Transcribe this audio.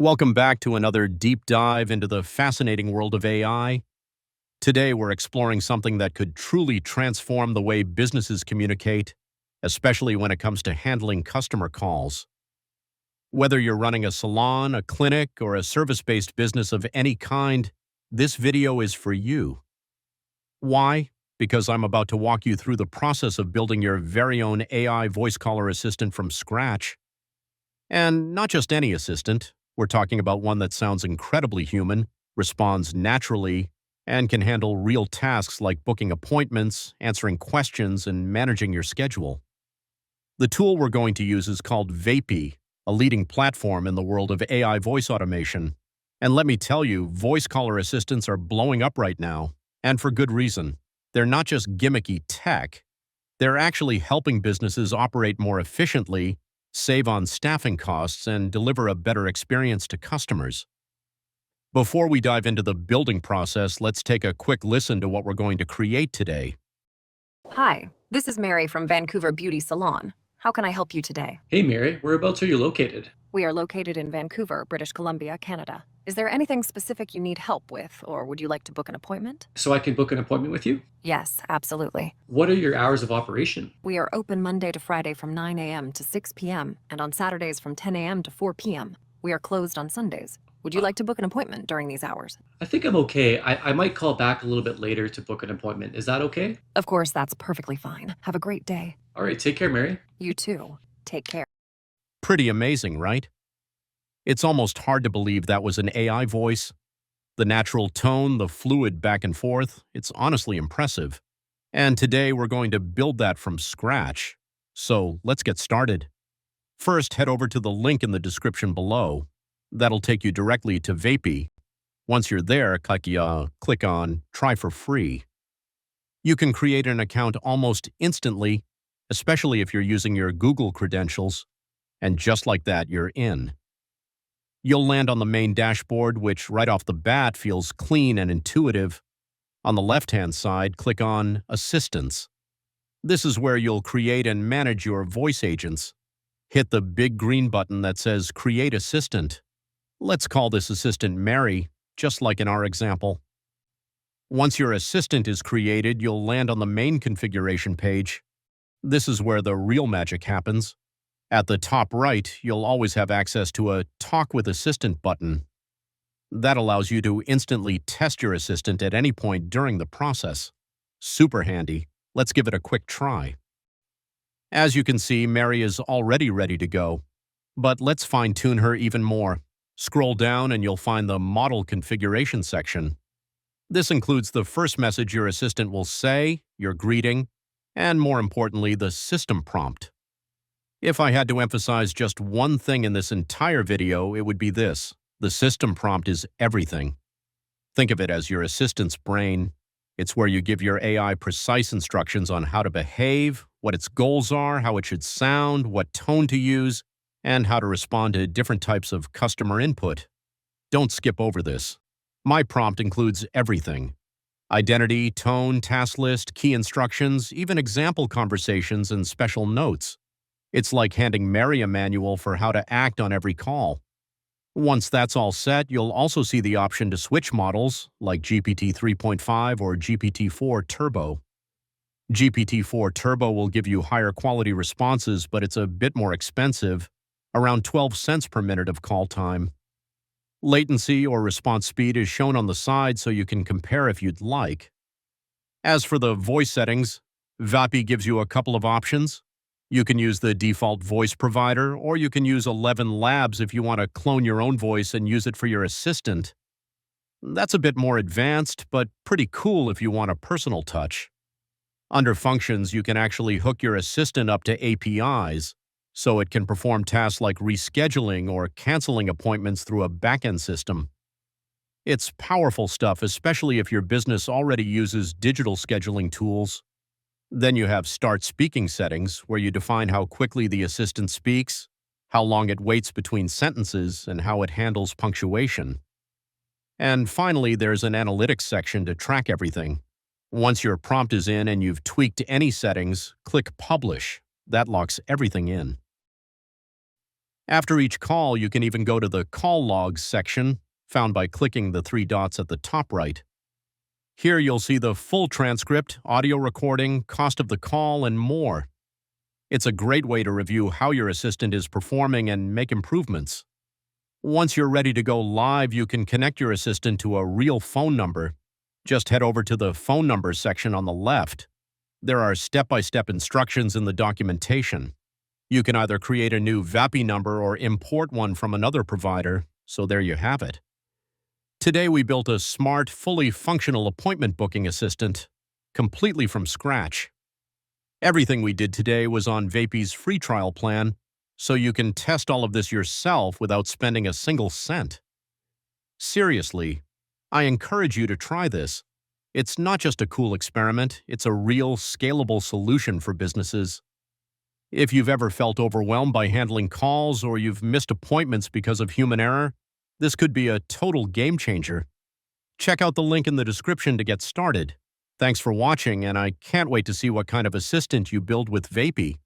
Welcome back to another deep dive into the fascinating world of AI. Today, we're exploring something that could truly transform the way businesses communicate, especially when it comes to handling customer calls. Whether you're running a salon, a clinic, or a service-based business of any kind, this video is for you. Why? Because I'm about to walk you through the process of building your very own AI voice caller assistant from scratch. And not just any assistant. We're talking about one that sounds incredibly human, responds naturally, and can handle real tasks like booking appointments, answering questions, and managing your schedule. The tool we're going to use is called Vapy, a leading platform in the world of AI voice automation. And let me tell you, voice caller assistants are blowing up right now, and for good reason. They're not just gimmicky tech. They're actually helping businesses operate more efficiently, save on staffing costs, and deliver a better experience to customers. Before we dive into the building process, let's take a quick listen to what we're going to create today. Hi, this is Mary from Vancouver Beauty Salon. How can I help you today? Hey Mary, whereabouts are you located? We are located in Vancouver, British Columbia, Canada. Is there anything specific you need help with, or would you like to book an appointment? So I can book an appointment with you? Yes, absolutely. What are your hours of operation? We are open Monday to Friday from 9 a.m. to 6 p.m. and on Saturdays from 10 a.m. to 4 p.m. We are closed on Sundays. Would you like to book an appointment during these hours? I think I'm okay. I might call back a little bit later to book an appointment. Is that okay? Of course, that's perfectly fine. Have a great day. All right, take care, Mary. You too. Take care. Pretty amazing, right? It's almost hard to believe that was an AI voice. The natural tone, the fluid back and forth, it's honestly impressive. And today we're going to build that from scratch. So let's get started. First, head over to the link in the description below. That'll take you directly to Vapy. Once you're there, click on Try for Free. You can create an account almost instantly, especially if you're using your Google credentials. And just like that, you're in. You'll land on the main dashboard, which right off the bat feels clean and intuitive. On the left-hand side, click on Assistants. This is where you'll create and manage your voice agents. Hit the big green button that says Create Assistant. Let's call this assistant Mary, just like in our example. Once your assistant is created, you'll land on the main configuration page. This is where the real magic happens. At the top right, you'll always have access to a Talk with Assistant button. That allows you to instantly test your assistant at any point during the process. Super handy. Let's give it a quick try. As you can see, Mary is already ready to go. But let's fine-tune her even more. Scroll down and you'll find the Model Configuration section. This includes the first message your assistant will say, your greeting, and more importantly, the system prompt. If I had to emphasize just one thing in this entire video, it would be this. The system prompt is everything. Think of it as your assistant's brain. It's where you give your AI precise instructions on how to behave, what its goals are, how it should sound, what tone to use, and how to respond to different types of customer input. Don't skip over this. My prompt includes everything. Identity, tone, task list, key instructions, even example conversations and special notes. It's like handing Mary a manual for how to act on every call. Once that's all set, you'll also see the option to switch models, like GPT 3.5 or GPT-4 Turbo. GPT-4 Turbo will give you higher quality responses, but it's a bit more expensive, around 12 cents per minute of call time. Latency or response speed is shown on the side so you can compare if you'd like. As for the voice settings, Vapi gives you a couple of options. You can use the default voice provider, or you can use 11 Labs if you want to clone your own voice and use it for your assistant. That's a bit more advanced, but pretty cool if you want a personal touch. Under Functions, you can actually hook your assistant up to APIs, so it can perform tasks like rescheduling or canceling appointments through a backend system. It's powerful stuff, especially if your business already uses digital scheduling tools. Then you have Start Speaking settings, where you define how quickly the assistant speaks, how long it waits between sentences, and how it handles punctuation. And finally, there's an Analytics section to track everything. Once your prompt is in and you've tweaked any settings, click Publish. That locks everything in. After each call, you can even go to the Call Logs section, found by clicking the 3 dots at the top right. Here you'll see the full transcript, audio recording, cost of the call, and more. It's a great way to review how your assistant is performing and make improvements. Once you're ready to go live, you can connect your assistant to a real phone number. Just head over to the phone numbers section on the left. There are step-by-step instructions in the documentation. You can either create a new Vapi number or import one from another provider, so there you have it. Today we built a smart, fully functional appointment booking assistant, completely from scratch. Everything we did today was on Vapy's free trial plan, so you can test all of this yourself without spending a single cent. Seriously, I encourage you to try this. It's not just a cool experiment, it's a real, scalable solution for businesses. If you've ever felt overwhelmed by handling calls or you've missed appointments because of human error, this could be a total game changer. Check out the link in the description to get started. Thanks for watching, and I can't wait to see what kind of assistant you build with Vapy.